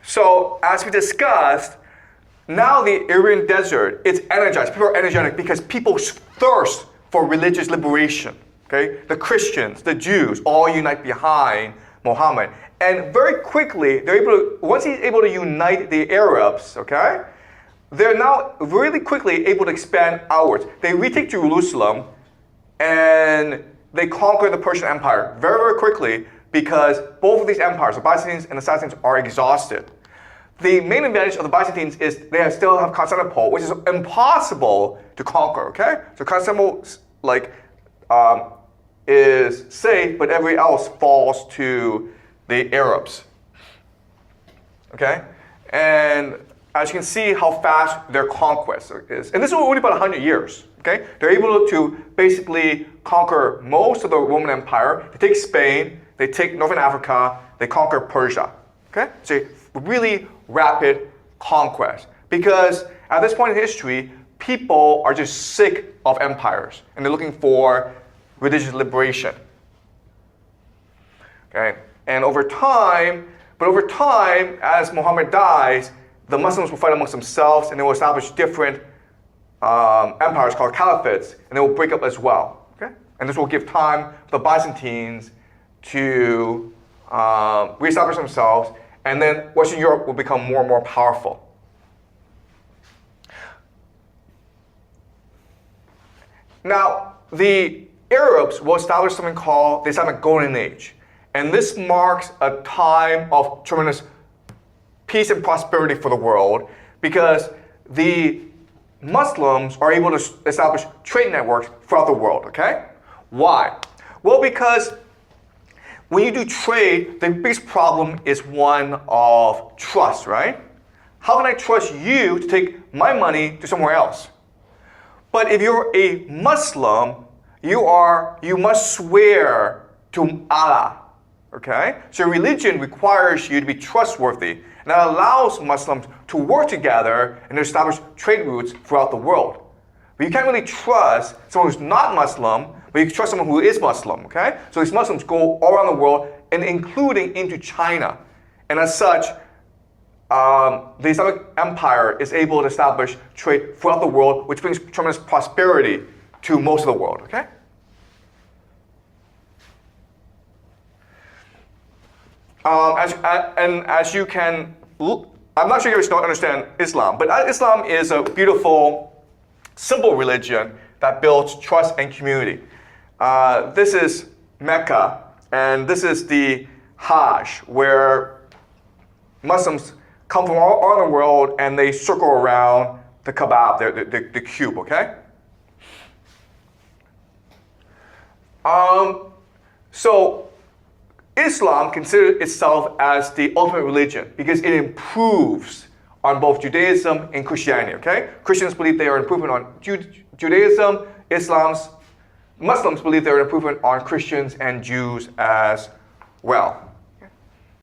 So as we discussed, now the Arabian desert is energized. People are energetic because people thirst for religious liberation. Okay? The Christians, the Jews, all unite behind Muhammad. And very quickly, once he's able to unite the Arabs, okay, they're now really quickly able to expand outwards. They retake Jerusalem and they conquer the Persian Empire very, very quickly because both of these empires, the Byzantines and the Sasanians, are exhausted. The main advantage of the Byzantines is they still have Constantinople, which is impossible to conquer, okay? So Constantinople is safe, but everybody else falls to the Arabs, okay? And as you can see how fast their conquest is. And this is only about 100 years, okay? They're able to basically conquer most of the Roman Empire. They take Spain, they take Northern Africa, they conquer Persia, okay? So really rapid conquest. Because at this point in history, people are just sick of empires and they're looking for religious liberation, okay? And over time, as Muhammad dies, the Muslims will fight amongst themselves and they will establish different empires called caliphates, and they will break up as well. Okay? And this will give time for the Byzantines to reestablish themselves, and then Western Europe will become more and more powerful. Now, the Arabs will establish something called the Islamic Golden Age. And this marks a time of tremendous peace and prosperity for the world because the Muslims are able to establish trade networks throughout the world, okay? Why? Well, because when you do trade, the biggest problem is one of trust, right? How can I trust you to take my money to somewhere else? But if you're a Muslim, you must swear to Allah. Okay? So religion requires you to be trustworthy, and that allows Muslims to work together and establish trade routes throughout the world. But you can't really trust someone who's not Muslim, but you can trust someone who is Muslim, okay? So these Muslims go all around the world, and including into China. And as such, the Islamic Empire is able to establish trade throughout the world, which brings tremendous prosperity to most of the world, okay? As you can, I'm not sure you guys don't understand Islam, but Islam is a beautiful, simple religion that builds trust and community. This is Mecca, and this is the Hajj, where Muslims come from all around the world and they circle around the Kaaba, the cube, okay? So Islam considers itself as the ultimate religion because it improves on both Judaism and Christianity, okay? Christians believe they are an improvement on Judaism. Muslims believe they're an improvement on Christians and Jews as well.